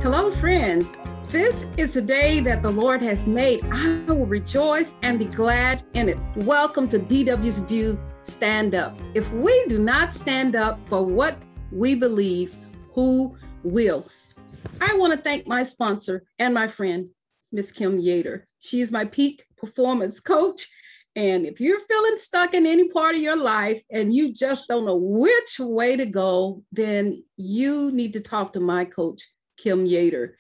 Hello, friends. This is the day that the Lord has made. I will rejoice and be glad in it. Welcome to DW's View Stand Up. If we do not stand up for what we believe, who will? I want to thank my sponsor and my friend, Miss Kim Yater. She is my peak performance coach. And if you're feeling stuck in any part of your life and you just don't know which way to go, then you need to talk to my coach, Kim Yater.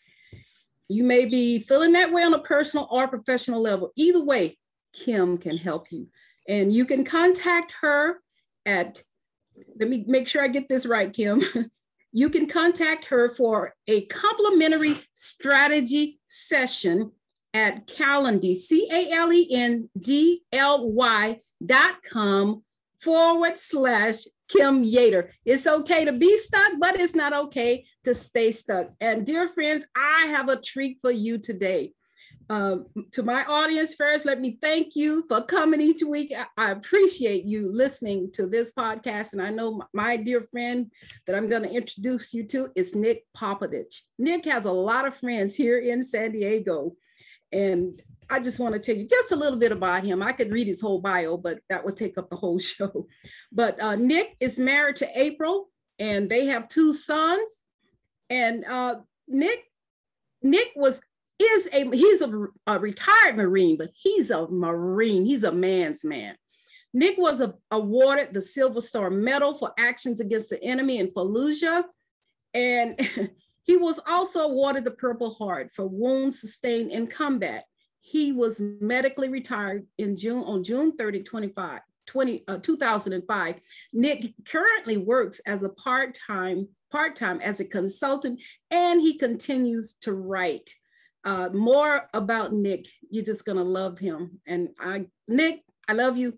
You may be feeling that way on a personal or professional level. Either way, Kim can help you. And you can contact her at, let me make sure I get this right, Kim. You can contact her for a complimentary strategy session at Calendly, CALENDLY.com/Kim Yater. It's okay to be stuck, but it's not okay to stay stuck. And dear friends, I have a treat for you today. To my audience first, let me thank you for coming each week. I appreciate you listening to this podcast. And I know my dear friend that I'm going to introduce you to is Nick Popaditch. Nick has a lot of friends here in San Diego. And I just want to tell you just a little bit about him. I could read his whole bio, but that would take up the whole show. But Nick is married to April, and they have 2 sons. And Nick he's a retired Marine, but he's a Marine. He's a man's man. Nick was awarded the Silver Star Medal for actions against the enemy in Fallujah, and he was also awarded the Purple Heart for wounds sustained in combat. He was medically retired on June 30, 2005. Nick currently works as a part-time as a consultant, and he continues to write. More about Nick, you're just gonna love him. And Nick, I love you.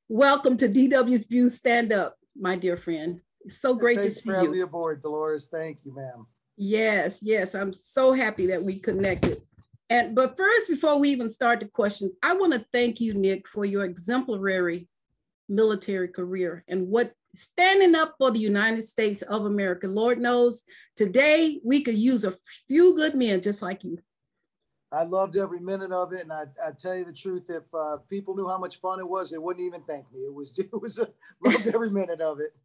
Welcome to DW's View Stand Up, my dear friend. It's so great to see you. Thanks for having me aboard, Dolores. Thank you, ma'am. Yes, I'm so happy that we connected. But first, before we even start the questions, I want to thank you, Nick, for your exemplary military career and what standing up for the United States of America. Lord knows today we could use a few good men just like you. I loved every minute of it, and I tell you the truth, if people knew how much fun it was, they wouldn't even thank me. Loved every minute of it.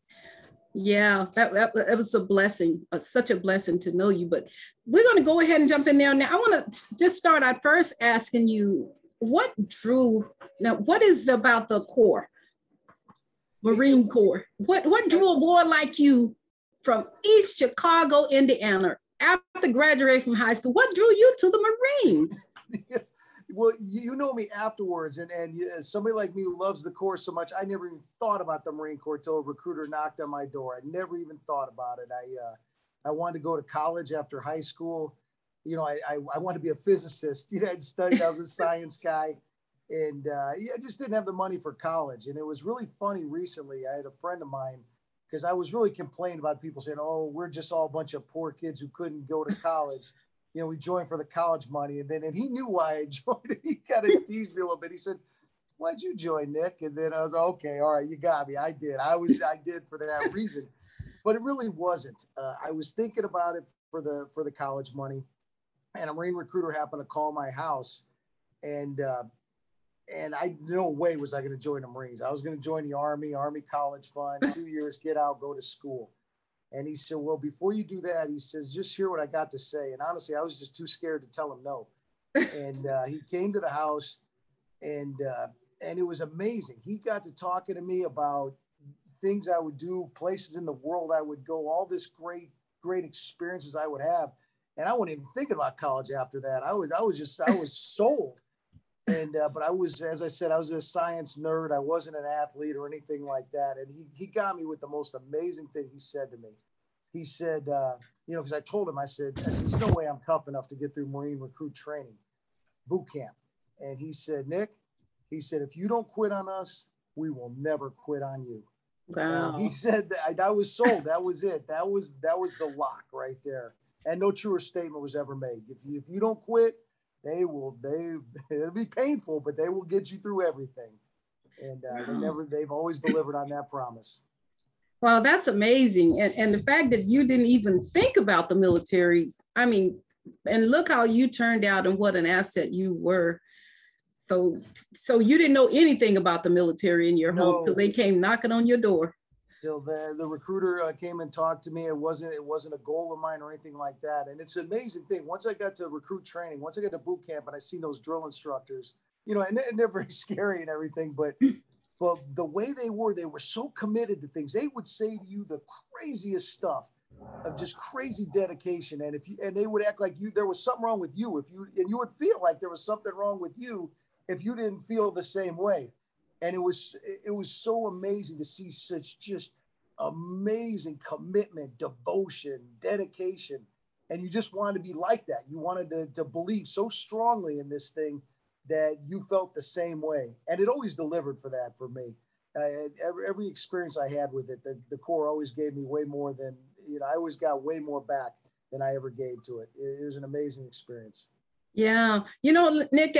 Yeah, that was a blessing, such a blessing to know you. But we're going to go ahead and jump in there. Now, I want to just start out first asking you, what is it about the Corps, Marine Corps? What drew a boy like you from East Chicago, Indiana, after graduating from high school? What drew you to the Marines? Well, you know me afterwards, and somebody like me who loves the Corps so much, I never even thought about the Marine Corps until a recruiter knocked on my door. I never even thought about it. I wanted to go to college after high school. You know, I wanted to be a physicist. You know, I'd studied, I was a science guy, and I just didn't have the money for college. And it was really funny recently. I had a friend of mine, because I was really complaining about people saying, oh, we're just all a bunch of poor kids who couldn't go to college. You know, we joined for the college money. And he knew why I joined. He kind of teased me a little bit. He said, why'd you join, Nick? And then I was, okay, all right, you got me. I did. I did for that reason. But it really wasn't. I was thinking about it for the college money. And a Marine recruiter happened to call my house. And no way was I going to join the Marines. I was going to join the Army College Fund, 2 years, get out, go to school. And he said, well, before you do that, he says, just hear what I got to say. And honestly, I was just too scared to tell him no. And he came to the house, and it was amazing. He got to talking to me about things I would do, places in the world I would go, all this great experiences I would have. And I wasn't even thinking about college after that. I was sold. And, but I was, as I said, I was a science nerd. I wasn't an athlete or anything like that. And he got me with the most amazing thing he said to me. He said, you know, because I told him, I said, there's no way I'm tough enough to get through Marine recruit training, boot camp. And he said, Nick, he said, if you don't quit on us, we will never quit on you. Wow. And he said that I was sold. That was it. That was the lock right there. And no truer statement was ever made. If you don't quit, it'll be painful, but they will get you through everything. And they've always delivered on that promise. Well, that's amazing. And the fact that you didn't even think about the military, I mean, and look how you turned out and what an asset you were. So you didn't know anything about the military in your home till they came knocking on your door. Till the recruiter came and talked to me. It wasn't a goal of mine or anything like that. And it's an amazing thing. Once I got to recruit training, once I got to boot camp and I seen those drill instructors, you know, and they're very scary and everything, but the way they were so committed to things. They would say to you the craziest stuff of just crazy dedication. And they would act like there was something wrong with you. You would feel like there was something wrong with you if you didn't feel the same way. And it was so amazing to see such just amazing commitment, devotion, dedication. And you just wanted to be like that. You wanted to believe so strongly in this thing that you felt the same way. And it always delivered for that for me. Every experience I had with it, the Corps always gave me way more than, you know, I always got way more back than I ever gave to it. It was an amazing experience. Yeah. You know, Nick,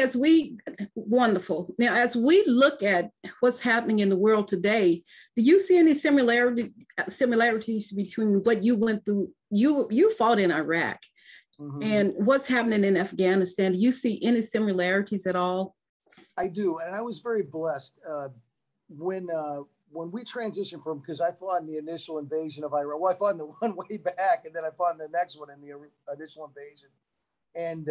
wonderful. Now, as we look at what's happening in the world today, do you see any similarities between what you went through? You fought in Iraq. Mm-hmm. And what's happening in Afghanistan? Do you see any similarities at all? I do. And I was very blessed when we transitioned from, because I fought in the initial invasion of Iraq. Well, I fought in the one way back, and then I fought in the next one in the initial invasion. And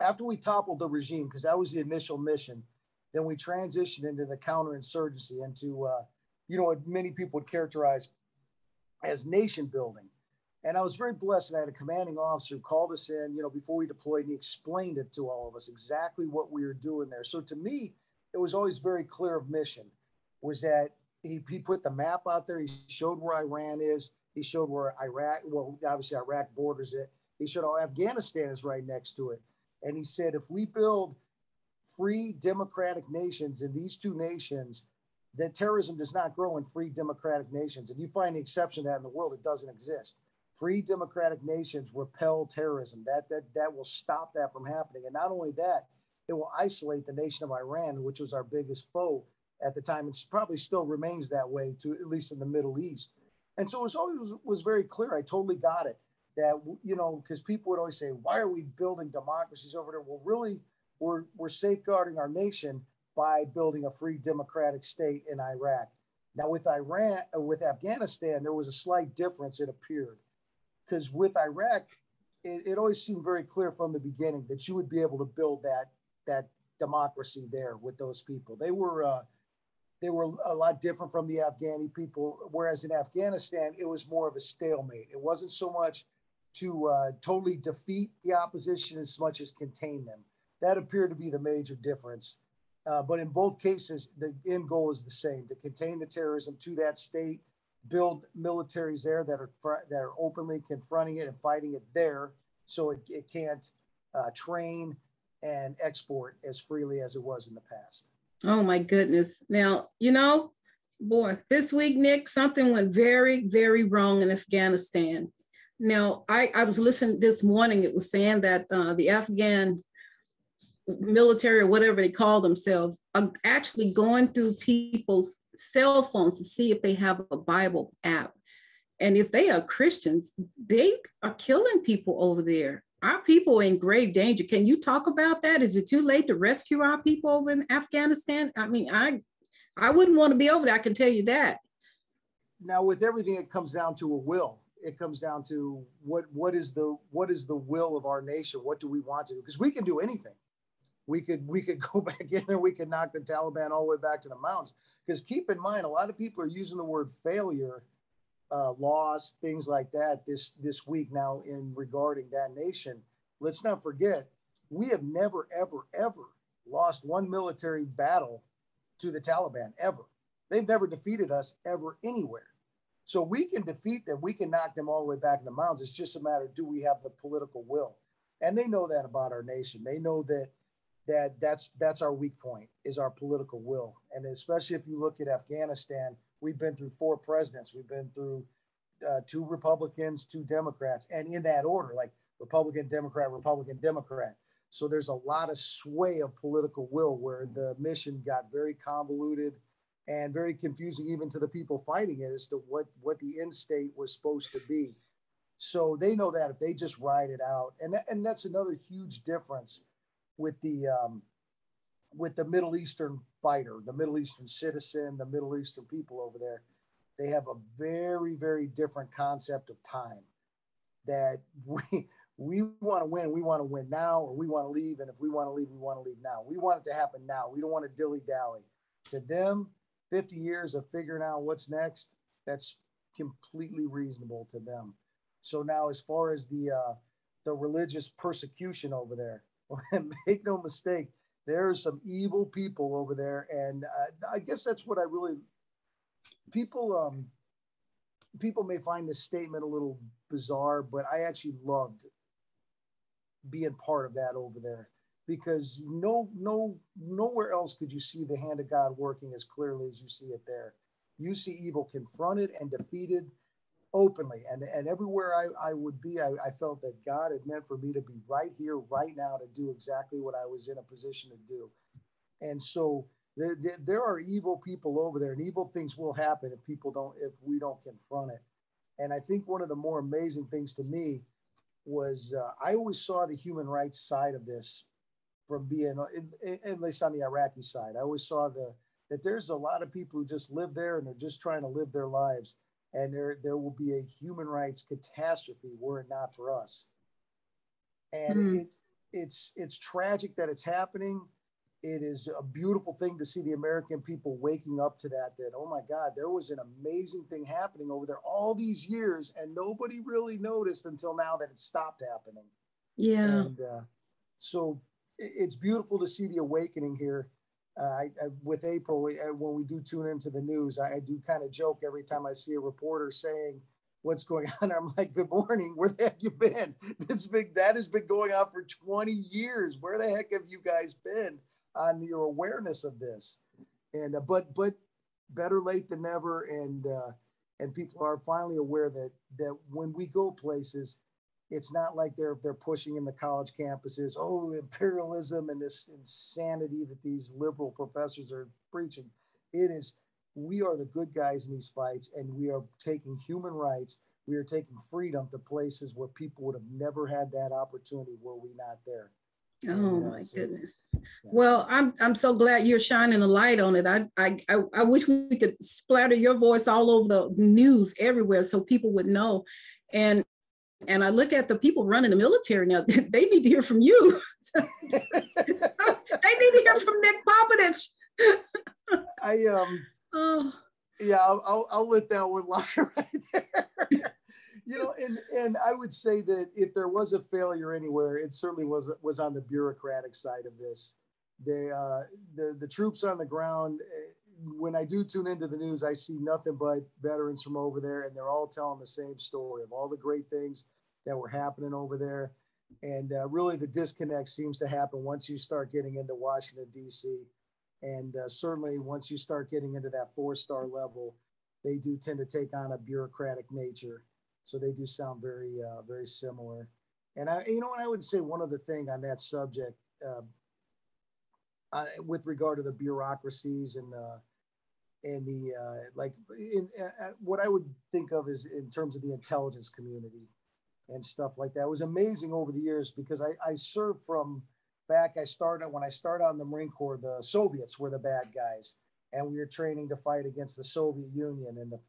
after we toppled the regime, because that was the initial mission, then we transitioned into the counterinsurgency, into, you know, what many people would characterize as nation building. And I was very blessed, and I had a commanding officer who called us in, you know, before we deployed, and he explained it to all of us, exactly what we were doing there. So to me, it was always very clear of mission, was that he put the map out there. He showed where Iran is. He showed where Iraq, well, obviously Iraq borders it. He showed how Afghanistan is right next to it. And he said, if we build free democratic nations in these two nations, that terrorism does not grow in free democratic nations. And you find the exception to that in the world, it doesn't exist. Free democratic nations repel terrorism. That will stop that from happening. And not only that, it will isolate the nation of Iran, which was our biggest foe at the time. It probably still remains that way, to at least in the Middle East. And so it was very clear. I totally got it. That, you know, because people would always say, why are we building democracies over there? Well, really, we're safeguarding our nation by building a free democratic state in Iraq. Now with Afghanistan, there was a slight difference, it appeared. Because with Iraq, it always seemed very clear from the beginning that you would be able to build that democracy there with those people. They were a lot different from the Afghani people, whereas in Afghanistan, it was more of a stalemate. It wasn't so much to totally defeat the opposition as much as contain them. That appeared to be the major difference. But in both cases, the end goal is the same: to contain the terrorism to that state, build militaries there that are openly confronting it and fighting it there, so it can't train and export as freely as it was in the past. Oh my goodness. Now, you know, boy, this week, Nick, something went very, very wrong in Afghanistan. Now, I was listening this morning, it was saying that the Afghan military, or whatever they call themselves, are actually going through people's cell phones to see if they have a Bible app. And if they are Christians, they are killing people over there. Our people are in grave danger. Can you talk about that? Is it too late to rescue our people over in Afghanistan? I mean, I wouldn't want to be over there, I can tell you that. Now, with everything, it comes down to a will. It comes down to what is the will of our nation? What do we want to do? Because we can do anything. We could go back in there. We could knock the Taliban all the way back to the mountains. Because keep in mind, a lot of people are using the word failure, loss, things like that this week now in regarding that nation. Let's not forget, we have never, ever, ever lost one military battle to the Taliban, ever. They've never defeated us ever anywhere. So we can defeat them. We can knock them all the way back in the mountains. It's just a matter of, do we have the political will? And they know that about our nation. They know that's our weak point, is our political will. And especially if you look at Afghanistan, we've been through 4 presidents. We've been through 2 Republicans, 2 Democrats, and in that order, like Republican, Democrat, Republican, Democrat. So there's a lot of sway of political will where the mission got very convoluted. and very confusing even to the people fighting it as to what the end state was supposed to be. So they know that if they just ride it out, and that's another huge difference with the Middle Eastern fighter, the Middle Eastern citizen, the Middle Eastern people over there. They have a very, very different concept of time. That we want to win. We want to win now, or we want to leave. And if we want to leave, we want to leave now. We want it to happen now. We don't want to dilly dally. To them, 50 years of figuring out what's next, that's completely reasonable to them. So now, as far as the religious persecution over there, make no mistake, there's some evil people over there, and I guess that's what I really people may find this statement a little bizarre, but I actually loved being part of that over there, because nowhere else could you see the hand of God working as clearly as you see it there. You see evil confronted and defeated openly, and everywhere I would be, I felt that God had meant for me to be right here, right now, to do exactly what I was in a position to do. And so there are evil people over there, and evil things will happen if we don't confront it. And I think one of the more amazing things to me was I always saw the human rights side of this from being, at least on the Iraqi side. I always saw that there's a lot of people who just live there and they're just trying to live their lives. And there will be a human rights catastrophe were it not for us. And it's tragic that it's happening. It is a beautiful thing to see the American people waking up to that, oh my God, there was an amazing thing happening over there all these years, and nobody really noticed until now that it stopped happening. Yeah. And so it's beautiful to see the awakening here. With April, when we do tune into the news, I do kind of joke every time I see a reporter saying what's going on. I'm like, good morning, where the heck you been? That has been going on for 20 years. Where the heck have you guys been on your awareness of this? And but better late than never, and people are finally aware that when we go places, it's not like they're pushing in the college campuses, imperialism and this insanity that these liberal professors are preaching. It is, we are the good guys in these fights, and we are taking human rights. We are taking freedom to places where people would have never had that opportunity were we not there. Oh my goodness. Yeah. Well, I'm so glad you're shining a light on it. I wish we could splatter your voice all over the news everywhere so people would know. And I look at the people running the military now, they need to hear from you. They need to hear from Nick Popaditch. I'll let that one lie right there. And I would say that if there was a failure anywhere, it certainly was on the bureaucratic side of this. The troops on the ground, when I do tune into the news, I see nothing but veterans from over there, and they're all telling the same story of all the great things that were happening over there. And really the disconnect seems to happen once you start getting into Washington, D.C. And certainly once you start getting into that 4-star level, they do tend to take on a bureaucratic nature. So they do sound very, very similar. And I would say one other thing on that subject, with regard to the bureaucracies and what I would think of is in terms of the intelligence community and stuff like that. It was amazing over the years because I served from back, when I started out in the Marine Corps, the Soviets were the bad guys. And we were training to fight against the Soviet Union and the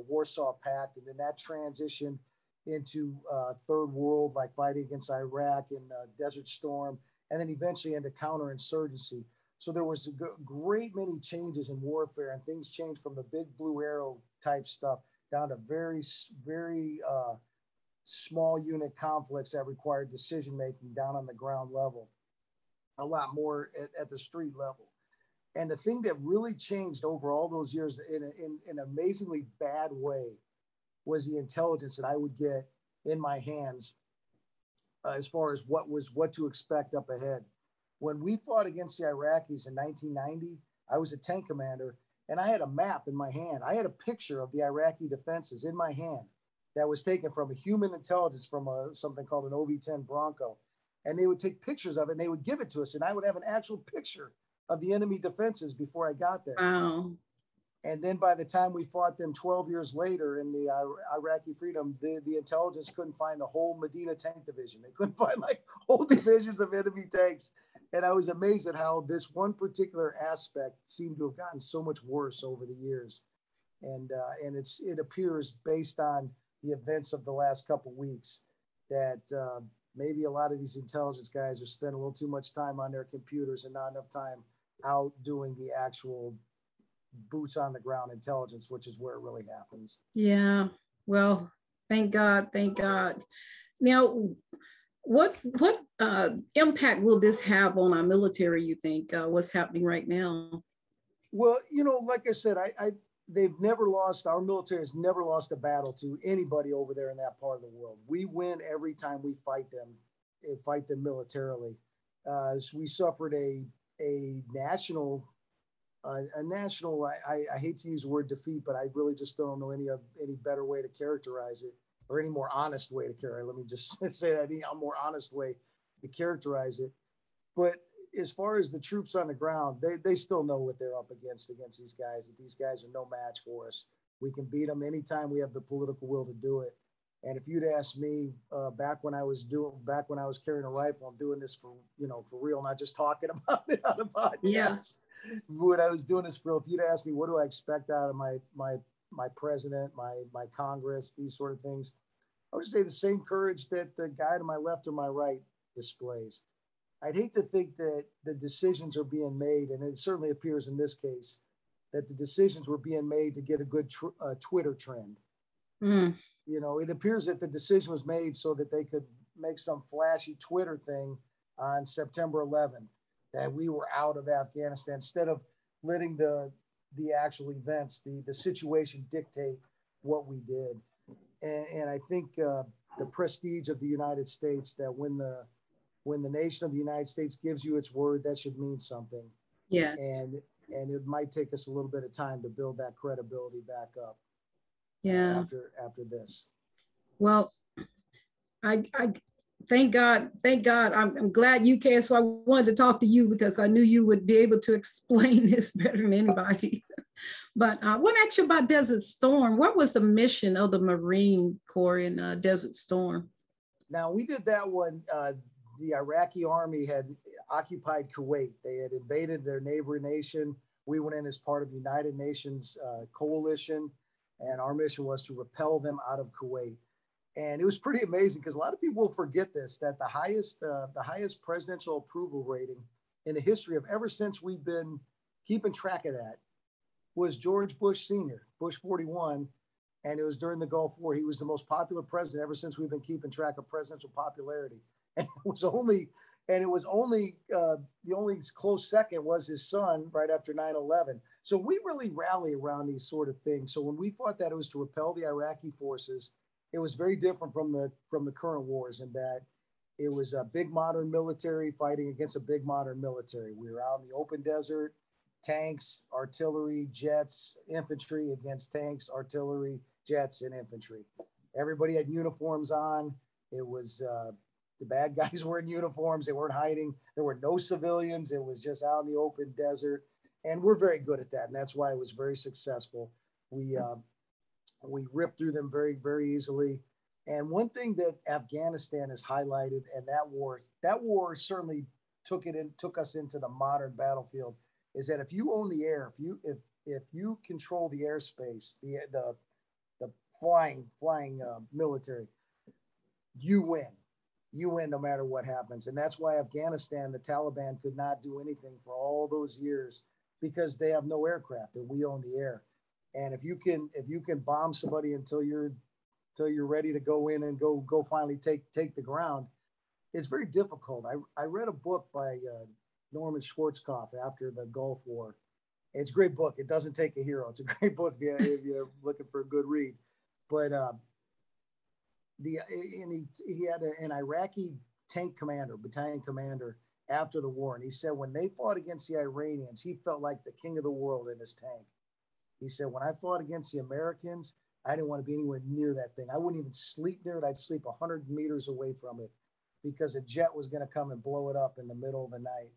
Warsaw Pact. And then that transitioned into Third World, like fighting against Iraq and Desert Storm, and then eventually into counterinsurgency. So there was a great many changes in warfare, and things changed from the big blue arrow type stuff down to very, very small unit conflicts that required decision-making down on the ground level, a lot more at the street level. And the thing that really changed over all those years in an amazingly bad way was the intelligence that I would get in my hands as far as what to expect up ahead. When we fought against the Iraqis in 1990, I was a tank commander, and I had a map in my hand. I had a picture of the Iraqi defenses in my hand that was taken from a human intelligence from something called an OV-10 Bronco. And they would take pictures of it, and they would give it to us, and I would have an actual picture of the enemy defenses before I got there. Wow. And then by the time we fought them 12 years later in the Iraqi freedom, the intelligence couldn't find the whole Medina tank division. They couldn't find like whole divisions of enemy tanks. And I was amazed at how this one particular aspect seemed to have gotten so much worse over the years. And it appears based on the events of the last couple of weeks that maybe a lot of these intelligence guys are spending a little too much time on their computers and not enough time out doing the actual boots on the ground intelligence, which is where it really happens. Yeah. Well, thank God. Thank God. Now, what impact will this have on our military, you think, what's happening right now? Well, you know, like I said, they've never lost, our military has never lost a battle to anybody over there in that part of the world. We win every time we fight them militarily. So we suffered a national, I hate to use the word defeat, but I really just don't know any better way to characterize it, or any more honest way to characterize it. Let me just say that, a more honest way to characterize it. But as far as the troops on the ground, they still know what they're up against these guys, that these guys are no match for us. We can beat them anytime we have the political will to do it. And if you'd asked me back when I was carrying a rifle and doing this for real, not just talking about it on a podcast, yeah. When I was doing this for real, if you'd asked me, what do I expect out of my president, my Congress, these sort of things, I would say the same courage that the guy to my left or my right displays. I'd hate to think that the decisions are being made, and it certainly appears in this case, that the decisions were being made to get a good Twitter trend. Mm. You know, it appears that the decision was made so that they could make some flashy Twitter thing on September 11th, that we were out of Afghanistan, instead of letting the actual events, the situation dictate what we did. And I think the prestige of the United States, that when the nation of the United States gives you its word, that should mean something. Yes. And it might take us a little bit of time to build that credibility back up. Yeah. After this. Well, I thank God. I'm glad you came. So I wanted to talk to you because I knew you would be able to explain this better than anybody. But I want to ask you about Desert Storm. What was the mission of the Marine Corps in Desert Storm? Now, we did that one. The Iraqi army had occupied Kuwait. They had invaded their neighboring nation. We went in as part of the United Nations coalition, and our mission was to repel them out of Kuwait. And it was pretty amazing because a lot of people will forget this, that the highest presidential approval rating in the history of ever since we've been keeping track of that was George Bush Sr., Bush 41. And it was during the Gulf War. He was the most popular president ever since we've been keeping track of presidential popularity. And the only close second was his son right after 9/11. So we really rally around these sort of things. So when we thought that it was to repel the Iraqi forces, it was very different from the current wars, in that it was a big modern military fighting against a big modern military. We were out in the open desert, tanks, artillery, jets, infantry against tanks, artillery, jets, and infantry. Everybody had uniforms on. It was the bad guys were in uniforms. They weren't hiding. There were no civilians. It was just out in the open desert. And we're very good at that. And that's why it was very successful. We ripped through them very, very easily. And one thing that Afghanistan has highlighted, and that war certainly took us into the modern battlefield, is that if you own the air, if you control the airspace, the flying military, you win. You win no matter what happens. And that's why Afghanistan, the Taliban could not do anything for all those years, because they have no aircraft and we own the air. And if you can bomb somebody until you're ready to go in and go finally take the ground, it's very difficult. I read a book by Norman Schwarzkopf after the Gulf War. It's a great book. It doesn't take a hero. It's a great book if you're looking for a good read. But he had an Iraqi tank commander, battalion commander, after the war, and he said when they fought against the Iranians, he felt like the king of the world in his tank. He said, when I fought against the Americans, I didn't want to be anywhere near that thing. I wouldn't even sleep near it. I'd sleep 100 meters away from it, because a jet was going to come and blow it up in the middle of the night.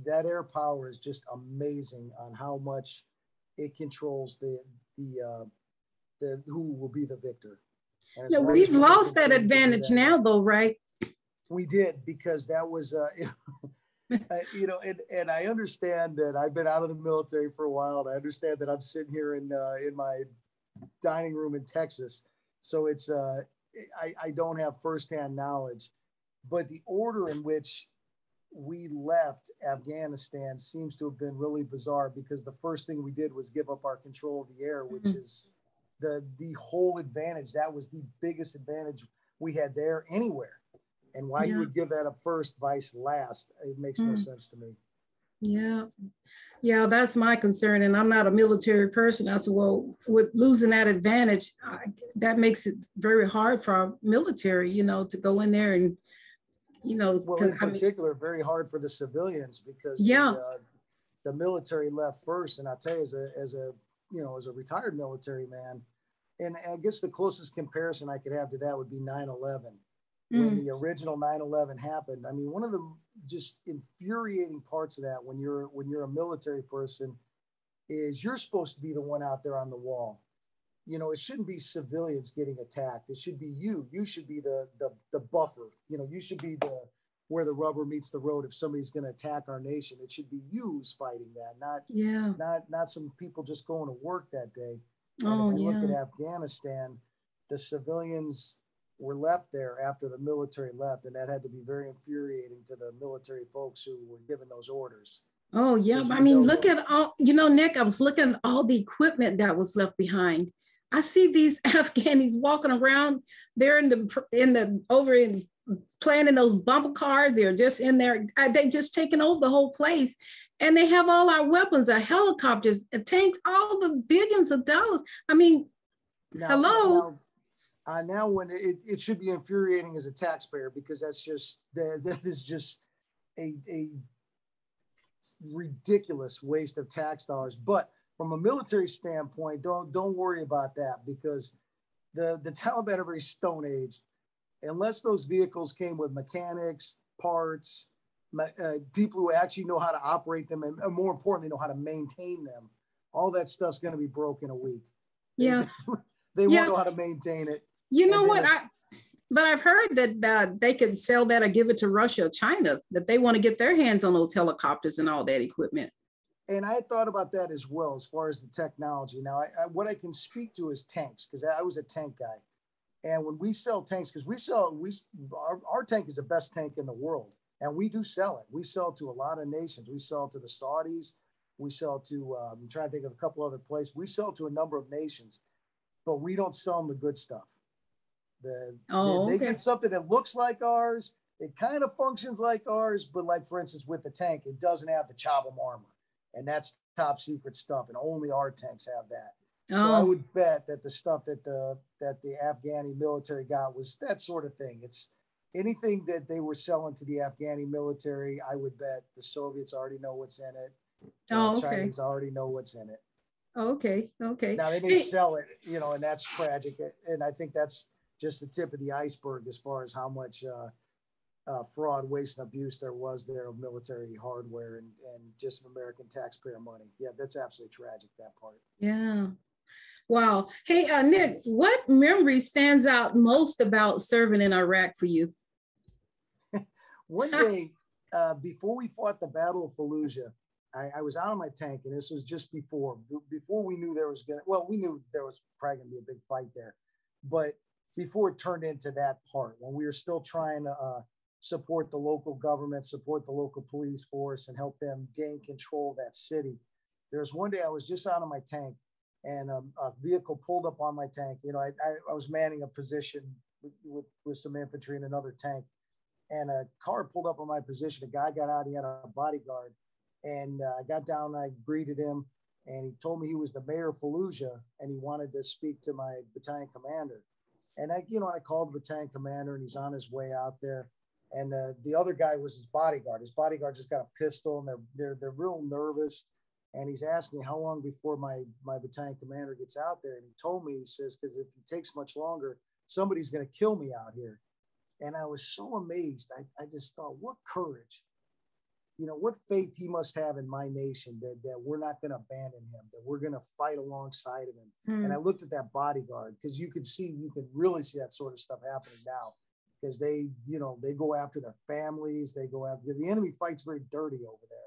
That air power is just amazing on how much it controls the who will be the victor. Yeah, we've lost that advantage now, though, right? We did, because that was, you know, and I understand that I've been out of the military for a while, and I understand that I'm sitting here in my dining room in Texas, so it's I don't have firsthand knowledge, but the order in which we left Afghanistan seems to have been really bizarre, because the first thing we did was give up our control of the air, which is the whole advantage. That was the biggest advantage we had there anywhere. And why you would give that up first, vice last, it makes no sense to me. Yeah, that's my concern. And I'm not a military person. I said, well, with losing that advantage, that makes it very hard for our military, you know, to go in there and, you know. Well, in particular, very hard for the civilians, because the military left first. And I'll tell you, as a retired military man, and I guess the closest comparison I could have to that would be 9/11. When the original 9/11 happened, I mean, one of the just infuriating parts of that, when you're a military person, is you're supposed to be the one out there on the wall. You know, it shouldn't be civilians getting attacked. It should be you. You should be the buffer. You know, you should be where the rubber meets the road. If somebody's going to attack our nation, it should be you who's fighting that, not some people just going to work that day. And if you look at Afghanistan, the civilians were left there after the military left, and that had to be very infuriating to the military folks who were given those orders. Oh yeah, I mean, look at all, you know, Nick, I was looking at all the equipment that was left behind. I see these Afghanis walking around. They're playing in those bumper cars. They're just in there. They just taken over the whole place, and they have all our weapons, our helicopters, tanks, all the billions of dollars. I mean, hello. Now when it should be infuriating as a taxpayer, because that is just a ridiculous waste of tax dollars. But from a military standpoint, don't worry about that, because the Taliban are very stone aged. Unless those vehicles came with mechanics, parts, people who actually know how to operate them, and more importantly, know how to maintain them, all that stuff's going to be broke in a week. Yeah. They won't know how to maintain it. You know what? But I've heard that they could sell that or give it to Russia or China, that they want to get their hands on those helicopters and all that equipment. And I thought about that as well, as far as the technology. Now, what I can speak to is tanks, because I was a tank guy. And when we sell tanks, because our tank is the best tank in the world, and we do sell it. We sell to a lot of nations. We sell to the Saudis. We sell to, I'm trying to think of a couple other places. We sell to a number of nations, but we don't sell them the good stuff. They get something that looks like ours. It kind of functions like ours, but like, for instance, with the tank, it doesn't have the Chobham armor, and that's top secret stuff, and only our tanks have that. So I would bet that the stuff that the Afghani military got was that sort of thing. It's anything that they were selling to the Afghani military. I would bet the Soviets already know what's in it. The Chinese already know what's in it. Okay. Now they may sell it, you know, and that's tragic. And I think that's just the tip of the iceberg as far as how much fraud, waste, and abuse there was there of military hardware and just American taxpayer money. Yeah, that's absolutely tragic, that part. Yeah. Wow. Hey, Nick, what memory stands out most about serving in Iraq for you? One day, before we fought the Battle of Fallujah, I was out on my tank, and this was just before we knew there was we knew there was probably going to be a big fight there, but before it turned into that part, when we were still trying to support the local government, support the local police force, and help them gain control of that city. There was one day I was just out on my tank, and a vehicle pulled up on my tank. You know, I was manning a position with some infantry and another tank, and a car pulled up on my position. A guy got out, he had a bodyguard, and I got down, I greeted him, and he told me he was the mayor of Fallujah, and he wanted to speak to my battalion commander. And I called the battalion commander, and he's on his way out there. And the other guy was his bodyguard. His bodyguard just got a pistol, and they're real nervous. And he's asking me how long before my battalion commander gets out there. And he told me, he says, because if it takes much longer, somebody's going to kill me out here. And I was so amazed. I just thought, what courage. you know, what faith he must have in my nation that we're not going to abandon him, that we're going to fight alongside of him. And I looked at that bodyguard, because you could really see that sort of stuff happening now, because they, you know, they go after their families. They go after, the enemy fights very dirty over there.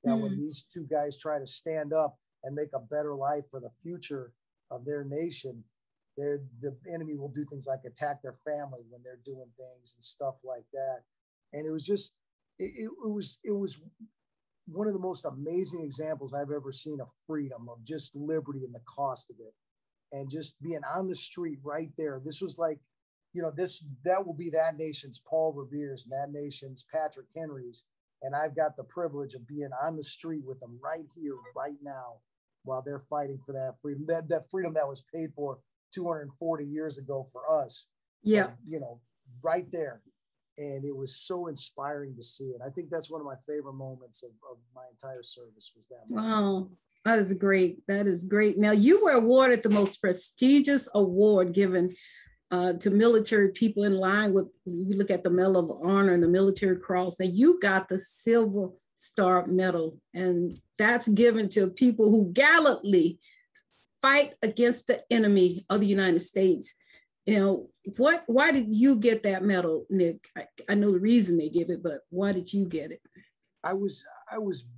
That when these two guys try to stand up and make a better life for the future of their nation, the enemy will do things like attack their family when they're doing things and stuff like that. And it was just, it was one of the most amazing examples I've ever seen of freedom, of just liberty and the cost of it, and just being on the street right there. This was like, you know, that will be that nation's Paul Revere's and that nation's Patrick Henry's, and I've got the privilege of being on the street with them right here, right now, while they're fighting for that freedom, that freedom that was paid for 240 years ago for us. Yeah, but, you know, right there. And it was so inspiring to see it. I think that's one of my favorite moments of my entire service, was that moment. Wow, that is great. That is great. Now, you were awarded the most prestigious award given to military people in line with, you look at the Medal of Honor and the Military Cross, and you got the Silver Star Medal. And that's given to people who gallantly fight against the enemy of the United States. You know, why did you get that medal, Nick? I know the reason they give it, but why did you get it? I was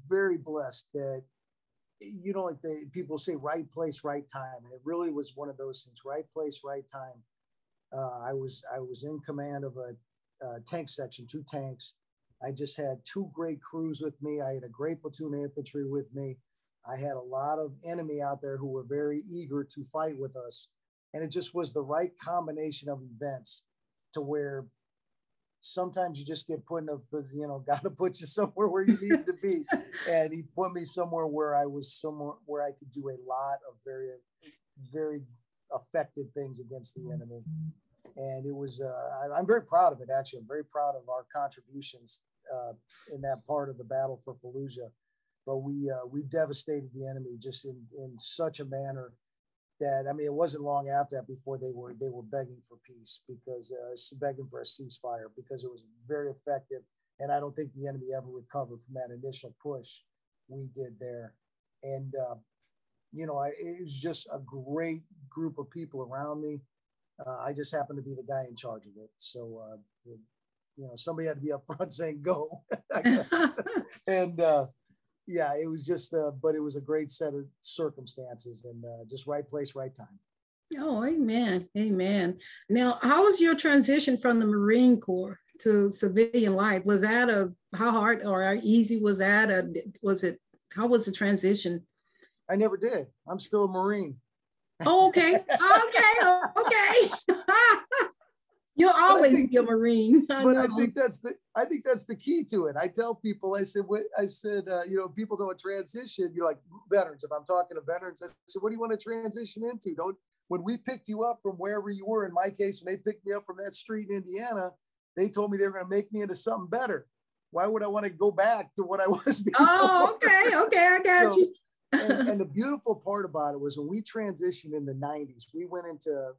very blessed that, you know, like people say, right place, right time. And it really was one of those things, right place, right time. I was in command of a tank section, 2 tanks. I just had 2 great crews with me. I had a great platoon of infantry with me. I had a lot of enemy out there who were very eager to fight with us. And it just was the right combination of events to where sometimes you just get put in a, you know, got to put you somewhere where you need to be. And he put me somewhere where I could do a lot of very, very effective things against the enemy. And it was, I'm very proud of it, actually. I'm very proud of our contributions in that part of the battle for Fallujah. But we devastated the enemy just in such a manner that, I mean, it wasn't long after that before they were begging for peace, because begging for a ceasefire, because it was very effective. And I don't think the enemy ever recovered from that initial push we did there. And, you know, it was just a great group of people around me. I just happened to be the guy in charge of it. So, you know, somebody had to be up front saying go, I guess. And, yeah, it was just, but it was a great set of circumstances, and just right place, right time. Oh, amen. Amen. Now, how was your transition from the Marine Corps to civilian life? Was that how hard or easy was that? How was the transition? I never did. I'm still a Marine. Oh, okay. Okay. You'll always be a Marine. I think that's the key to it. I tell people, I said, you know, people don't transition. You're like veterans. If I'm talking to veterans, I said, what do you want to transition into? When we picked you up from wherever you were, in my case, when they picked me up from that street in Indiana, they told me they were going to make me into something better. Why would I want to go back to what I was before? Oh, okay. I got you. and the beautiful part about it was when we transitioned in the 90s, we went into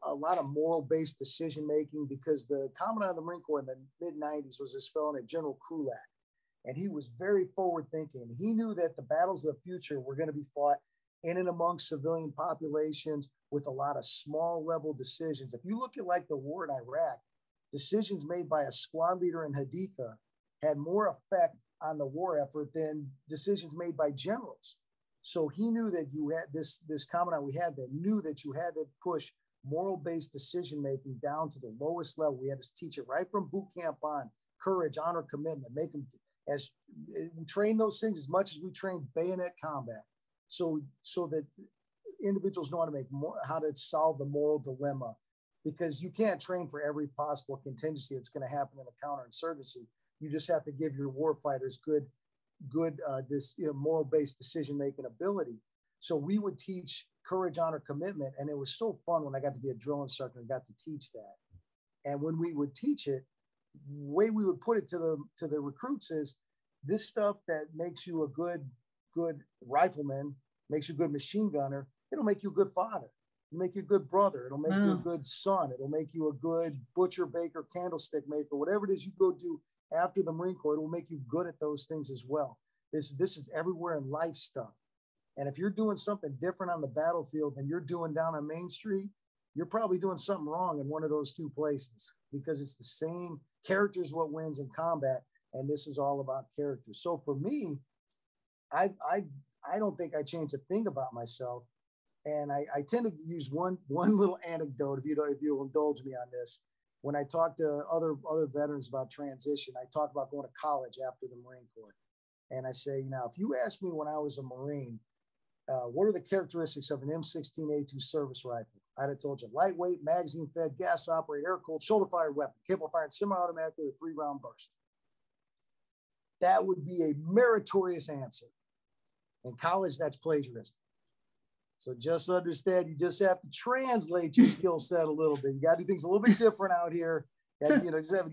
a lot of moral-based decision-making, because the Commandant of the Marine Corps in the mid-90s was this fellow named General Krulak. And he was very forward-thinking. He knew that the battles of the future were going to be fought in and amongst civilian populations with a lot of small-level decisions. If you look at like the war in Iraq, decisions made by a squad leader in Haditha had more effect on the war effort than decisions made by generals. So he knew that you had this commandant we had that knew that you had to push moral-based decision-making down to the lowest level. We had to teach it right from boot camp on: courage, honor, commitment. Make them we train those things as much as we train bayonet combat, so that individuals know how to solve the moral dilemma, because you can't train for every possible contingency that's going to happen in a counterinsurgency. You just have to give your warfighters good moral-based decision-making ability. So we would teach courage, honor, commitment. And it was so fun when I got to be a drill instructor and got to teach that. And when we would teach it, the way we would put it to the recruits is, this stuff that makes you a good rifleman, makes you a good machine gunner, it'll make you a good father. It'll make you a good brother. It'll make you a good son. It'll make you a good butcher, baker, candlestick maker, whatever it is you go do after the Marine Corps, it will make you good at those things as well. This is everywhere in life stuff. And if you're doing something different on the battlefield than you're doing down on Main Street, you're probably doing something wrong in one of those two places, because it's the same character is what wins in combat. And this is all about character. So for me, I don't think I changed a thing about myself. And I tend to use one little anecdote, if you'll indulge me on this. When I talk to other veterans about transition, I talk about going to college after the Marine Corps. And I say, if you asked me when I was a Marine, what are the characteristics of an M16A2 service rifle? I'd have told you lightweight, magazine fed, gas operated, air cooled, shoulder fired weapon, capable of firing semi-automatically with 3-round burst. That would be a meritorious answer. In college, that's plagiarism. So just understand, you just have to translate your skill set a little bit. You got to do things a little bit different out here. And, just have a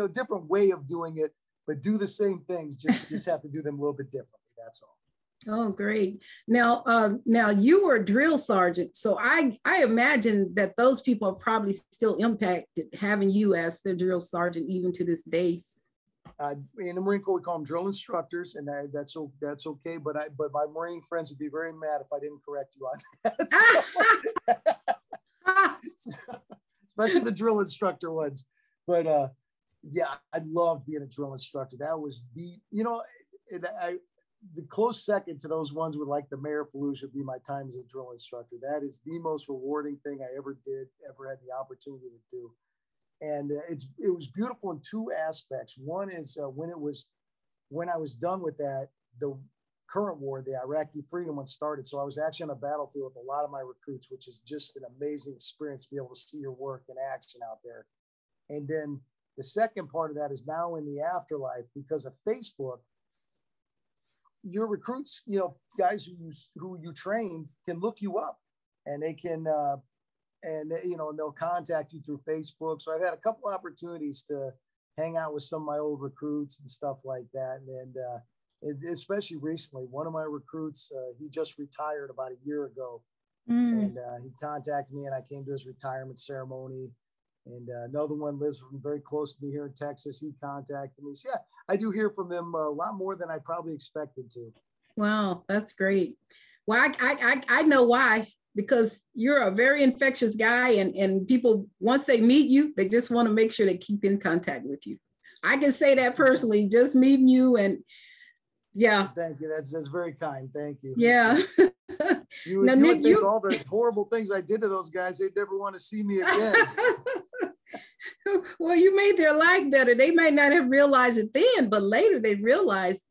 different way of doing it, but do the same things. Just have to do them a little bit differently. That's all. Oh, great. Now you were a drill sergeant. So I imagine that those people are probably still impacted having you as the drill sergeant even to this day. In the Marine Corps, we call them drill instructors, and that's okay. But my Marine friends would be very mad if I didn't correct you on that. Especially the drill instructor ones. But yeah, I loved being a drill instructor. That was the close second to those ones with like the Mayor Fallujah would be my time as a drill instructor. That is the most rewarding thing I ever had the opportunity to do. And it was beautiful in two aspects. One is when I was done with that, the current war, the Iraqi freedom one started. So I was actually on a battlefield with a lot of my recruits, which is just an amazing experience to be able to see your work in action out there. And then the second part of that is now in the afterlife, because of Facebook, your recruits, guys who you train can look you up, and they can, and they'll contact you through Facebook. So I've had a couple opportunities to hang out with some of my old recruits and stuff like that. And especially recently, one of my recruits, he just retired about a year ago, and he contacted me, and I came to his retirement ceremony. And another one lives very close to me here in Texas. He contacted me. So yeah, I do hear from them a lot more than I probably expected to. Wow, that's great. Well, I know why, because you're a very infectious guy, and people, once they meet you, they just want to make sure they keep in contact with you. I can say that personally, just meeting you, and yeah. Thank you. That's very kind. Thank you. Yeah. You would think all the horrible things I did to those guys, they'd never want to see me again. Well, you made their life better. They might not have realized it then, but later they realized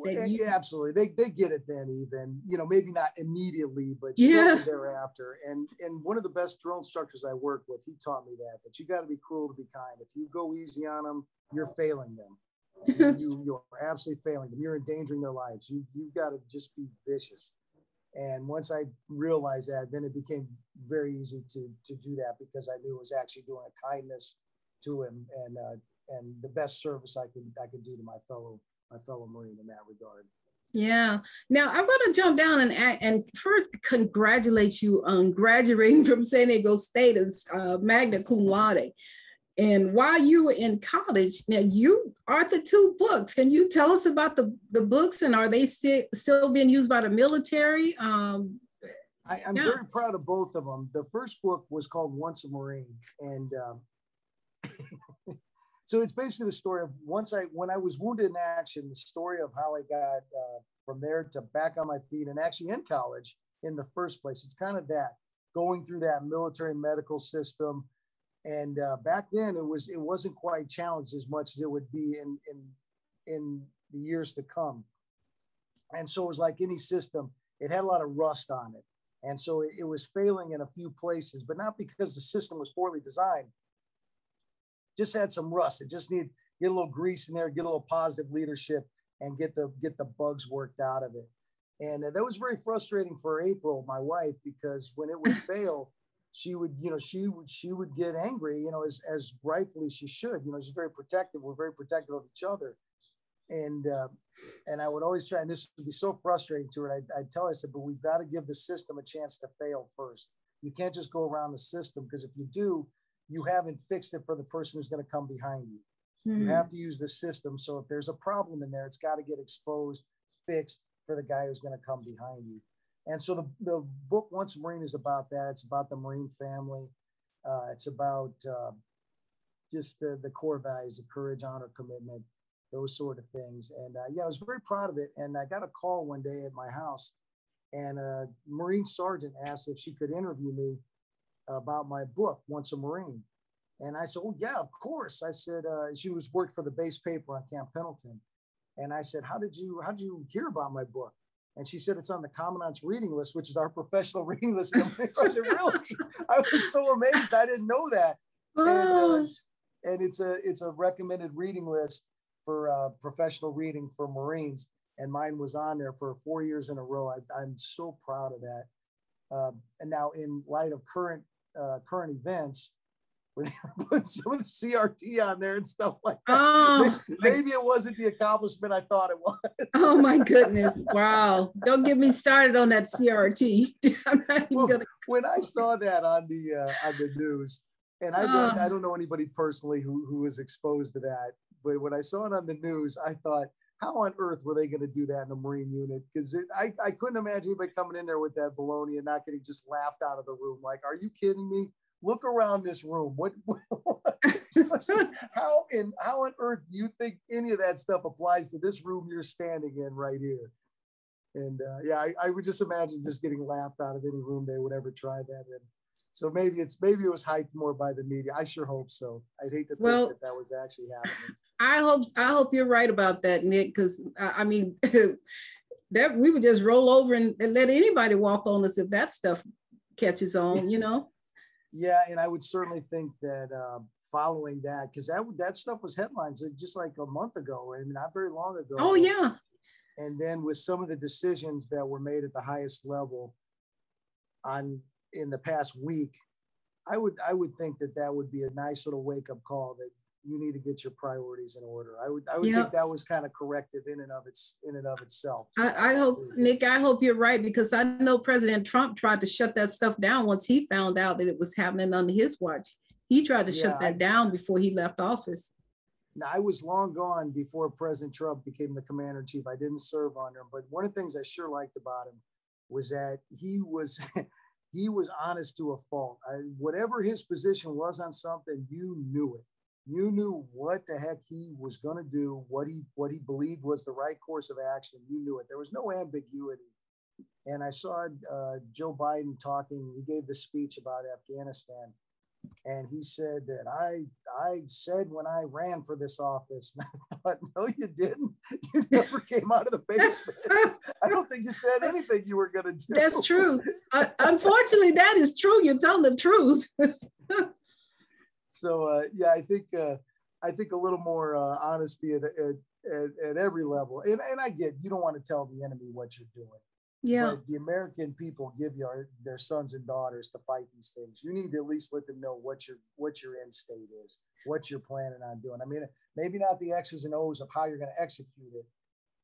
that yeah, absolutely. They get it then, even, maybe not immediately, but shortly thereafter. And one of the best drill instructors I worked with, he taught me that you got to be cruel to be kind. If you go easy on them, you're failing them. You're absolutely failing them. You're endangering their lives. You've got to just be vicious. And once I realized that, then it became very easy to do that, because I knew it was actually doing a kindness to him, and the best service I could do to my fellow Marine in that regard. Yeah. Now I'm going to jump down and first congratulate you on graduating from San Diego State as magna cum laude. And while you were in college, now you authored 2 books. Can you tell us about the books, and are they still being used by the military? I'm very proud of both of them. The first book was called Once a Marine. And so it's basically the story of when I was wounded in action, the story of how I got from there to back on my feet and actually in college in the first place. It's kind of that, going through that military medical system. And back then, it wasn't quite challenged as much as it would be in the years to come. And so it was like any system, it had a lot of rust on it. And so it was failing in a few places, but not because the system was poorly designed. Just had some rust. It just needed get a little grease in there, get a little positive leadership, and get the bugs worked out of it. And that was very frustrating for April, my wife, because when it would fail, she would get angry, as rightfully she should. She's very protective. We're very protective of each other. And I would always try, and this would be so frustrating to her. I'd tell her, I said, but we've got to give the system a chance to fail first. You can't just go around the system, because if you do, you haven't fixed it for the person who's going to come behind you. You have to use the system. So if there's a problem in there, it's got to get exposed, fixed for the guy who's going to come behind you. And so the book Once a Marine is about that. It's about the Marine family. It's about just the core values of courage, honor, commitment, those sort of things. And yeah, I was very proud of it. And I got a call one day at my house, and a Marine sergeant asked if she could interview me about my book, Once a Marine. And I said, oh yeah, of course. I said, she worked for the base paper on Camp Pendleton. And I said, how did you hear about my book? And she said, it's on the Commandant's reading list, which is our professional reading list. And I said, really? I was so amazed. I didn't know that. And it's a recommended reading list for professional reading for Marines. And mine was on there for 4 years in a row. I'm so proud of that. And now in light of current events, where they put some of the CRT on there and stuff like that. Oh, maybe it wasn't the accomplishment I thought it was. Oh my goodness. Wow. Don't get me started on that CRT. I'm not even gonna... When I saw that on the news, and I don't know anybody personally who was exposed to that, but when I saw it on the news, I thought, how on earth were they going to do that in a Marine unit? Because I couldn't imagine anybody coming in there with that baloney and not getting just laughed out of the room. Like, are you kidding me? Look around this room. How on earth do you think any of that stuff applies to this room you're standing in right here? And yeah, I would just imagine just getting laughed out of any room they would ever try that in. So maybe it was hyped more by the media. I sure hope so. I'd hate to think that was actually happening. I hope you're right about that, Nick, because I mean, that we would just roll over and let anybody walk on us if that stuff catches on, you know? Yeah, and I would certainly think that following that, because that stuff was headlines just like a month ago, and not very long ago. Oh yeah. And then with some of the decisions that were made at the highest level in the past week, I would think that would be a nice little wake up call that you need to get your priorities in order. I would think that was kind of corrective in and of itself. I hope, Nick, I hope you're right, because I know President Trump tried to shut that stuff down once he found out that it was happening under his watch. He tried to shut that down before he left office. Now, I was long gone before President Trump became the commander-in-chief. I didn't serve under him, but one of the things I sure liked about him was that he was he was honest to a fault. Whatever his position was on something, you knew it. You knew what the heck he was going to do, what he believed was the right course of action. You knew it. There was no ambiguity. And I saw Joe Biden talking. He gave the speech about Afghanistan. And he said that I said when I ran for this office, and I thought, no, you didn't. You never came out of the basement. I don't think you said anything you were going to do. That's true. Unfortunately, that is true. You're telling the truth. So yeah, I think a little more honesty at every level. And I get, you don't want to tell the enemy what you're doing. Yeah. But the American people give you their sons and daughters to fight these things. You need to at least let them know what your end state is, what you're planning on doing. I mean, maybe not the X's and O's of how you're going to execute it,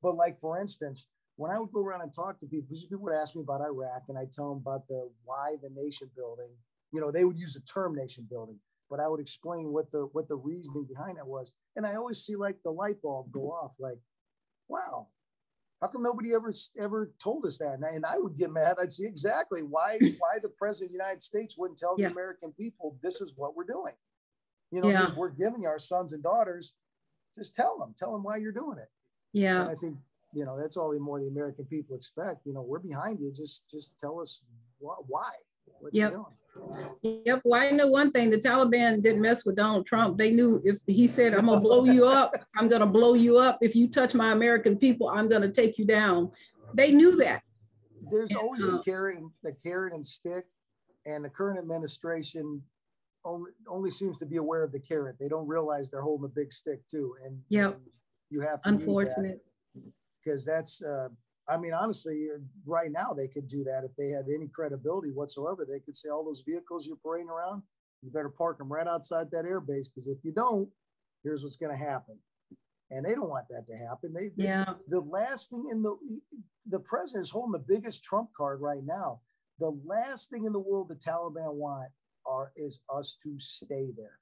but like, for instance, when I would go around and talk to people would ask me about Iraq, and I'd tell them about why the nation building. You know, they would use the term nation building, but I would explain what the reasoning behind it was. And I always see like the light bulb go off, like, wow, how come nobody ever told us that? And I would get mad. I'd see exactly why the president of the United States wouldn't tell the American people, this is what we're doing. You know, because we're giving our sons and daughters, just tell them why you're doing it. Yeah. And I think, you know, that's all the more the American people expect. You know, we're behind you. Just tell us why, what you're doing. Yep. Well, I know one thing, the Taliban didn't mess with Donald Trump. They knew if he said, I'm going to blow you up, I'm going to blow you up. If you touch my American people, I'm going to take you down. They knew that. There's always the carrot and stick, and the current administration only seems to be aware of the carrot. They don't realize they're holding a big stick too. And you have to unfortunate. use that, because that's, I mean, honestly, right now they could do that if they had any credibility whatsoever. They could say, all those vehicles you're parading around, you better park them right outside that air base, because if you don't, here's what's going to happen. And they don't want that to happen. The last thing the president is holding the biggest trump card right now. The last thing in the world the Taliban want is us to stay there.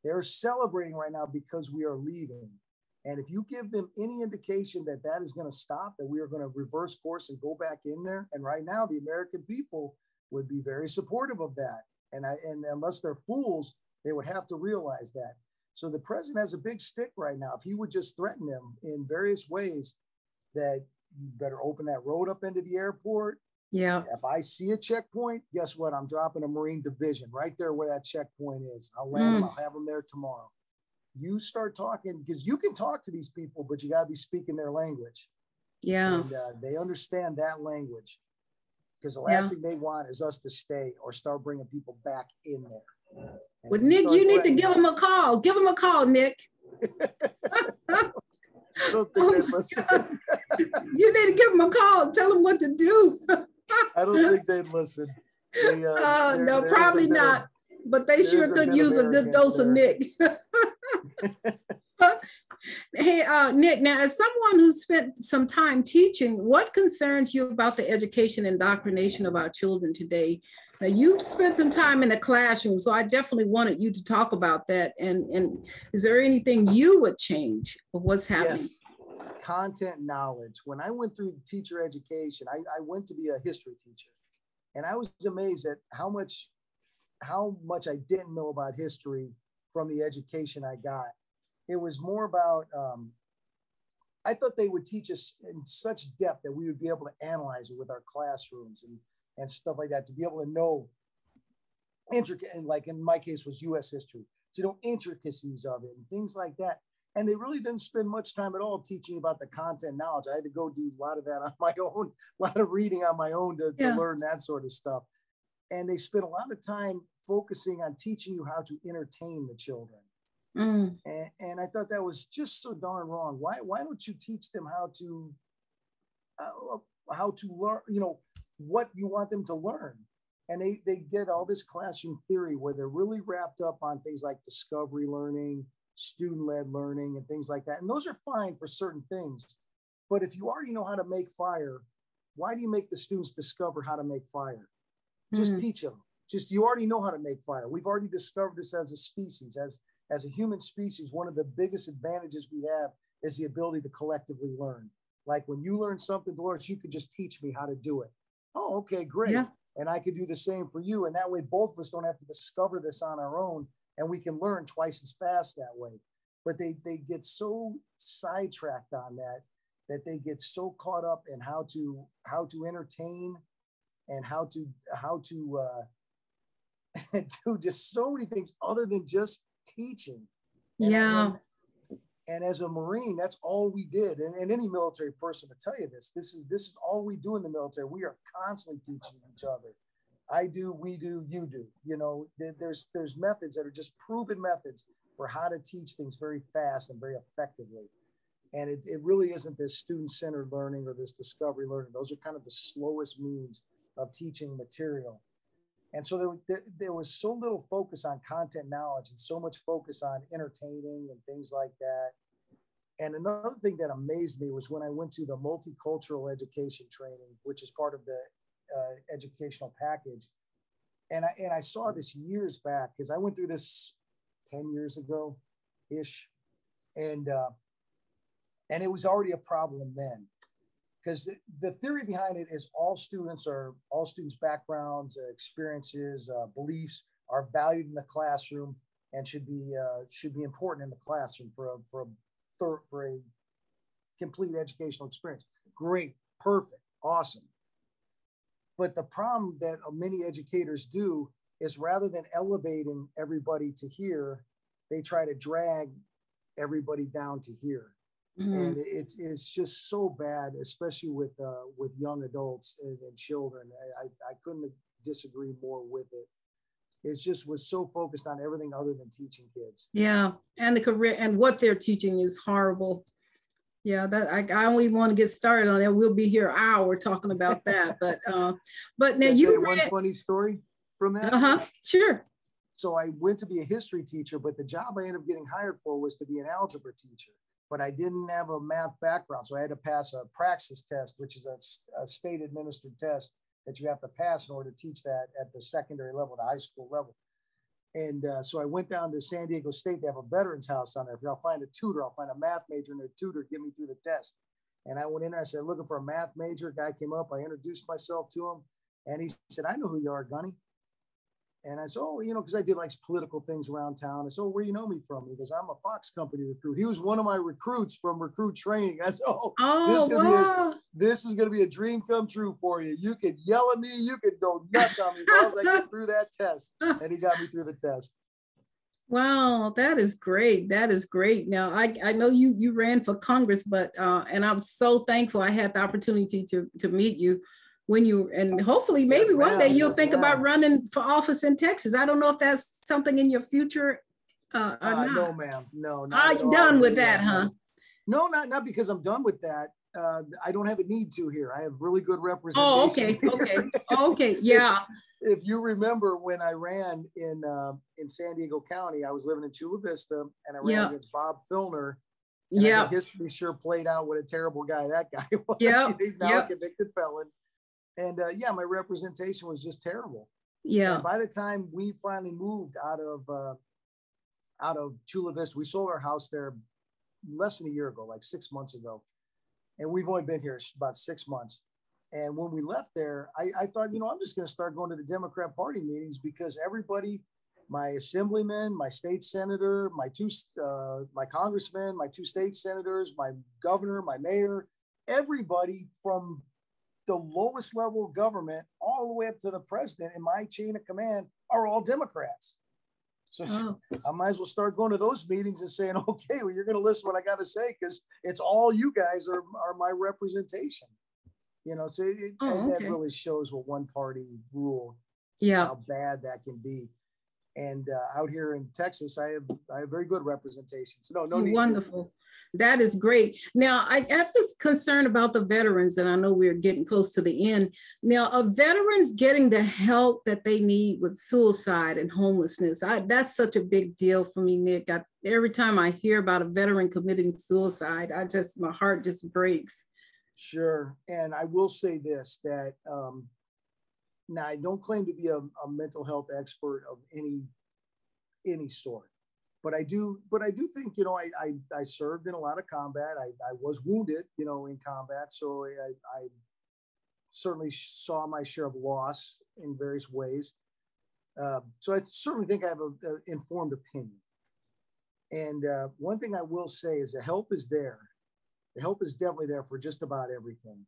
They're celebrating right now because we are leaving. And if you give them any indication that that is going to stop, that we are going to reverse course and go back in there, and right now the American people would be very supportive of that. And unless they're fools, they would have to realize that. So the president has a big stick right now. If he would just threaten them in various ways, that you better open that road up into the airport. Yeah. If I see a checkpoint, guess what? I'm dropping a Marine division right there where that checkpoint is. I'll land them. I'll have them there tomorrow. You start talking, because you can talk to these people, but you got to be speaking their language. Yeah. And they understand that language, because the last thing they want is us to stay or start bringing people back in there. Well, Nick, you need to give them a call. Give them a call, Nick. I don't think they'd listen. You need to give them a call and tell them what to do. I don't think they'd listen. No, probably not. But they sure could use a good dose of Nick. Hey, Nick, now as someone who spent some time teaching, what concerns you about the education and indoctrination of our children today? Now, you spent some time in the classroom, so I definitely wanted you to talk about that. And is there anything you would change of what's happening? Yes. Content knowledge. When I went through teacher education, I went to be a history teacher, and I was amazed at how much I didn't know about history from the education I got. It was more about, I thought they would teach us in such depth that we would be able to analyze it with our classrooms and stuff like that, to be able to know intricate, and like in my case was US history, to know intricacies of it and things like that. And they really didn't spend much time at all teaching about the content knowledge. I had to go do a lot of that on my own, a lot of reading on my own to learn that sort of stuff. And they spent a lot of time focusing on teaching you how to entertain the children. And I thought that was just so darn wrong. Why don't you teach them how to learn, what you want them to learn? And they get all this classroom theory where they're really wrapped up on things like discovery learning, student-led learning, and things like that. And those are fine for certain things. But if you already know how to make fire, why do you make the students discover how to make fire? Just teach them. You already know how to make fire. We've already discovered this as a species, as a human species. One of the biggest advantages we have is the ability to collectively learn. Like when you learn something, Dolores, you could just teach me how to do it. Oh, okay, great. Yeah. And I could do the same for you. And that way, both of us don't have to discover this on our own, and we can learn twice as fast that way. But they get so sidetracked on that they get so caught up in how to entertain and how to do just so many things other than just teaching. And as a Marine, that's all we did. And any military person would tell you this is all we do in the military. We are constantly teaching each other. I do, we do, you do. There's methods that are just proven methods for how to teach things very fast and very effectively. And it really isn't this student-centered learning or this discovery learning. Those are kind of the slowest means of teaching material. And so there was so little focus on content knowledge and so much focus on entertaining and things like that. And another thing that amazed me was when I went to the multicultural education training, which is part of the educational package. And I saw this years back, because I went through this 10 years ago-ish. And it was already a problem then. Because the theory behind it is all students' backgrounds, experiences, beliefs are valued in the classroom and should be important in the classroom for a complete educational experience. Great, perfect, awesome. But the problem that many educators do is, rather than elevating everybody to here, they try to drag everybody down to here. And it's just so bad, especially with young adults and children. I couldn't disagree more with it. It just was so focused on everything other than teaching kids. Yeah, and the career and what they're teaching is horrible. Yeah, that I don't even want to get started on it. We'll be here an hour talking about that. But now you read one funny story from that. Sure. So I went to be a history teacher, but the job I ended up getting hired for was to be an algebra teacher. But I didn't have a math background. So I had to pass a praxis test, which is a state administered test that you have to pass in order to teach that at the secondary level, the high school level. And so I went down to San Diego State. They have a veterans house on there. If I'll find a tutor, I'll find a math major and a tutor, get me through the test. And I went in there, I said, looking for a math major. A guy came up, I introduced myself to him. And he said, I know who you are, Gunny. And I said, oh, you know, because I did like political things around town. I said, oh, where you know me from? He goes, I'm a Fox Company recruit. He was one of my recruits from recruit training. I said, oh, this is going to be a dream come true for you. You could yell at me. You could go nuts on me as long as I get through that test. And he got me through the test. Wow, that is great. That is great. Now, I know you ran for Congress, but and I'm so thankful I had the opportunity to meet you when you, and hopefully maybe one day you'll think about running for office in Texas. I don't know if that's something in your future or not. No, ma'am. No, not you done with that, huh? No, not because I'm done with that. I don't have a need to here. I have really good representation. Oh, okay. Yeah. If you remember when I ran in San Diego County, I was living in Chula Vista and I ran against Bob Filner. Yeah. History sure played out what a terrible guy that guy was. Yeah. He's now a convicted felon. And my representation was just terrible. Yeah. And by the time we finally moved out of Chula Vista, we sold our house there less than a year ago, like 6 months ago. And we've only been here about 6 months. And when we left there, I thought, you know, I'm just going to start going to the Democrat Party meetings because everybody, my assemblyman, my state senator, my congressman, my 2 state senators, my governor, my mayor, everybody from the lowest level of government all the way up to the president in my chain of command are all Democrats. So I might as well start going to those meetings and saying, okay, well, you're going to listen to what I got to say because it's all you guys are my representation. You know, so that really shows what one party rule, how bad that can be. And out here in Texas, I have very good representation. So no need. Wonderful. That is great. Now, I have this concern about the veterans, and I know we're getting close to the end. Now, are veterans getting the help that they need with suicide and homelessness? That's such a big deal for me, Nick. Every time I hear about a veteran committing suicide, my heart just breaks. Sure. And I will say this, that now I don't claim to be a mental health expert of any sort, but I do think, you know, I served in a lot of combat. I was wounded, you know, in combat. So I certainly saw my share of loss in various ways. So I certainly think I have an informed opinion. And one thing I will say is the help is there. The help is definitely there for just about everything.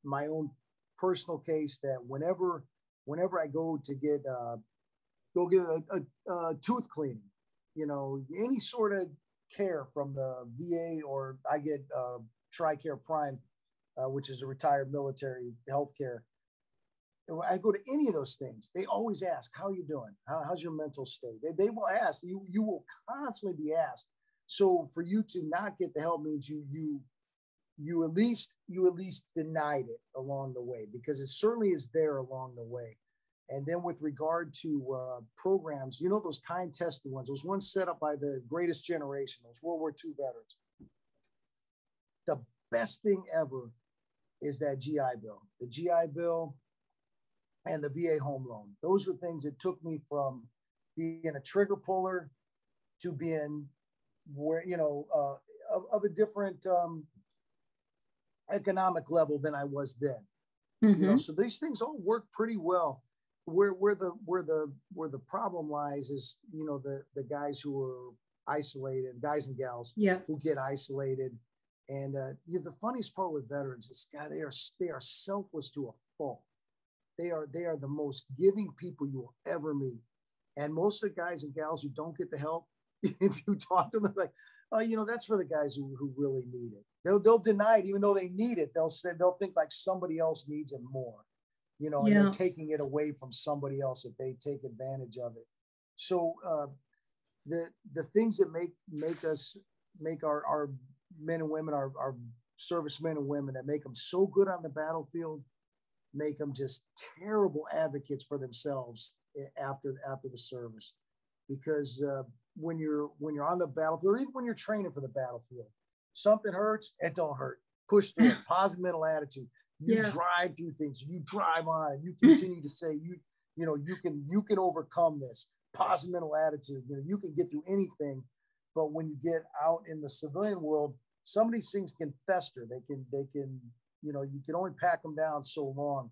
My own personal case that whenever I go to get a tooth cleaning, you know, any sort of care from the VA, or I get TRICARE Prime, which is a retired military health care. I go to any of those things, they always ask, how are you doing? How's your mental state? They will ask, you will constantly be asked. So for you to not get the help means you at least denied it along the way, because it certainly is there along the way. And then with regard to programs, you know, those time-tested ones, those ones set up by the greatest generation, those World War II veterans. The best thing ever is that GI Bill, the GI Bill and the VA home loan. Those are things that took me from being a trigger puller to being where, you know, of a different economic level than I was then. Mm-hmm. You know, so these things all work pretty well. Where the problem lies is, you know, the guys who are isolated, guys and gals who get isolated. And the funniest part with veterans is, God, they are selfless to a fault. They are the most giving people you will ever meet. And most of the guys and gals who don't get the help, if you talk to them, like, oh, you know, that's for the guys who really need it. They'll deny it, even though they need it. They'll think like somebody else needs it more, you know, and they're taking it away from somebody else if they take advantage of it. So the things that make our men and women, our servicemen and women, that make them so good on the battlefield, make them just terrible advocates for themselves after the service. Because when you're on the battlefield, or even when you're training for the battlefield, something hurts, it don't hurt. Push through it. Positive mental attitude. You drive through things. You drive on. You continue to say, you can overcome this. positive mental attitude. You know, you can get through anything, but when you get out in the civilian world, some of these things can fester. They can, you know, you can only pack them down so long.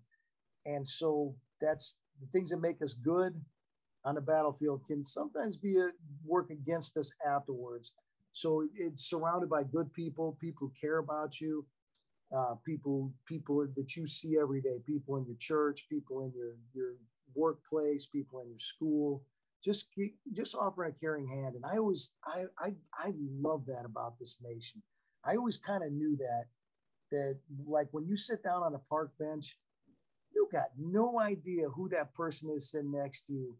And so that's the things that make us good on the battlefield can sometimes be work against us afterwards. So it's surrounded by good people, people who care about you, people that you see every day, people in your church, people in your workplace, people in your school, just offering a caring hand. And I love that about this nation. I always kind of knew that like when you sit down on a park bench, you got no idea who that person is sitting next to you,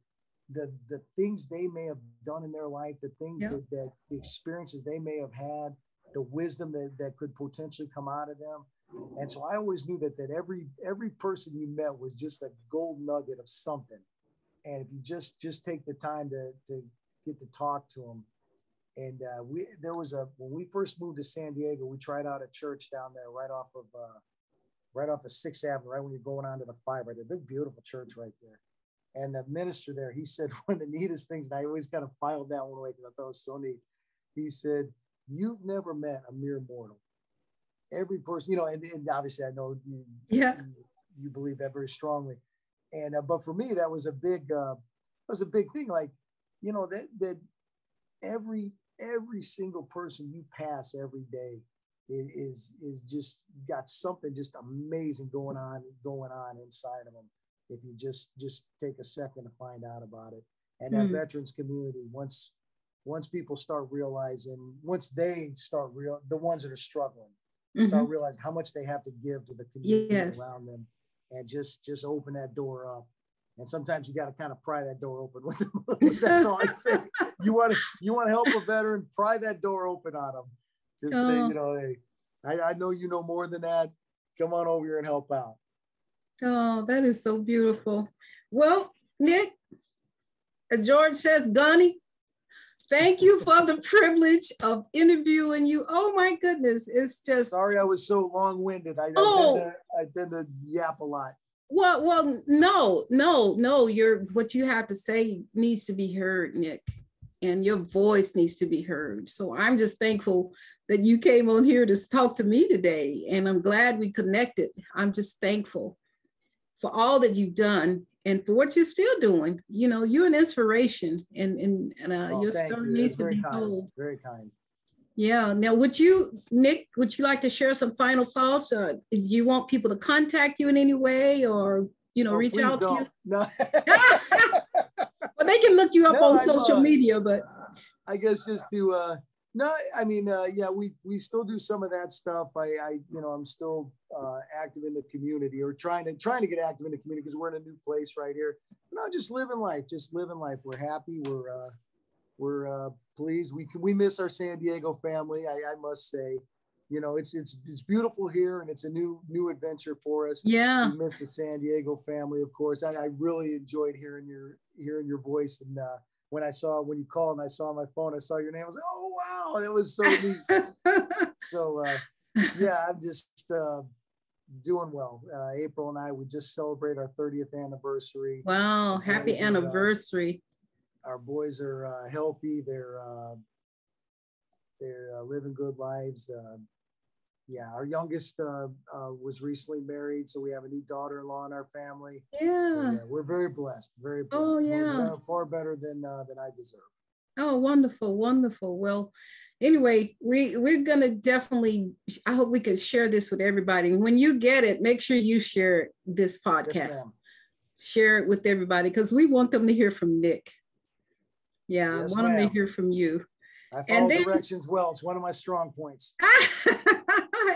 the things they may have done in their life, the things that the experiences they may have had, the wisdom that could potentially come out of them. And so I always knew that every person you met was just a gold nugget of something. And if you just take the time to get to talk to them. And when we first moved to San Diego, we tried out a church down there right off of 6th Avenue, right when you're going onto the 5, right there, big, beautiful church right there. And the minister there, he said, one of the neatest things, and I always kind of filed that one away because I thought it was so neat. He said, "You've never met a mere mortal. Every person," you know, and obviously I know you believe that very strongly. And but for me, that was a big thing. Like, you know, that every single person you pass every day is just got something just amazing going on inside of them. If you just take a second to find out about it. And that veterans community, once people start realizing, the ones that are struggling, start realizing how much they have to give to the community around them, and just open that door up. And sometimes you got to kind of pry that door open with them. That's all I say. You want to help a veteran, pry that door open on them. Just say, you know, hey, I know you know more than that. Come on over here and help out. Oh, that is so beautiful. Well, Nick, George says, Donnie, thank you for the privilege of interviewing you. Oh my goodness, it's just. Sorry, I was so long-winded. I tend to yap a lot. Well, no. What you have to say needs to be heard, Nick, and your voice needs to be heard. So I'm just thankful that you came on here to talk to me today, and I'm glad we connected. I'm just thankful for all that you've done and for what you're still doing. You know, you're an inspiration, and your story needs to be told. Very kind. Yeah. Now, Nick, would you like to share some final thoughts? Or do you want people to contact you in any way, or, you know, reach out to you? No. Well, they can look you up on social media, but I guess just to no, I mean, we still do some of that stuff. I'm still active in the community, or trying to get active in the community, because we're in a new place right here. No, just living life. We're happy. We're pleased. We miss our San Diego family. I must say, you know, it's beautiful here, and it's a new adventure for us. Yeah. We miss the San Diego family, of course. I really enjoyed hearing your voice, and when you called and I saw my phone, I saw your name. I was like, oh wow, that was so neat. So yeah, I'm just doing well. April and I, we just celebrate our 30th anniversary. Wow, happy anniversary. Our boys are healthy. They're living good lives. Our youngest was recently married, so we have a new daughter-in-law in our family. Yeah. So we're very blessed. Very blessed. Oh yeah. Far better than I deserve. Oh, wonderful, wonderful. Well, anyway, we're gonna definitely. I hope we can share this with everybody. When you get it, make sure you share this podcast. Yes, ma'am. Share it with everybody, because we want them to hear from Nick. Yeah, yes, I want them to hear from you. I follow directions well. It's one of my strong points.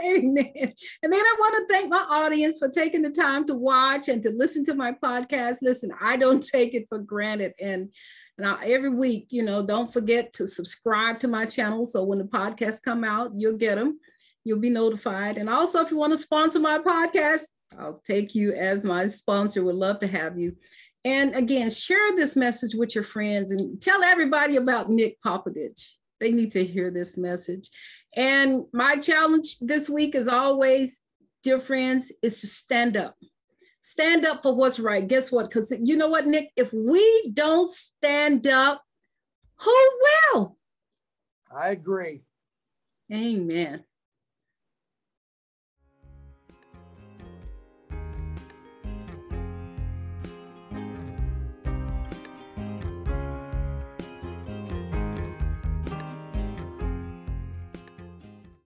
Amen. And then I want to thank my audience for taking the time to watch and to listen to my podcast. Listen, I don't take it for granted. And every week, you know, don't forget to subscribe to my channel. So when the podcasts come out, you'll get them. You'll be notified. And also, if you want to sponsor my podcast, I'll take you as my sponsor. Would love to have you. And again, share this message with your friends and tell everybody about Nick Popaditch. They need to hear this message. And my challenge this week, as always, dear friends, is to stand up. Stand up for what's right. Guess what? Because you know what, Nick? If we don't stand up, who will? I agree. Amen.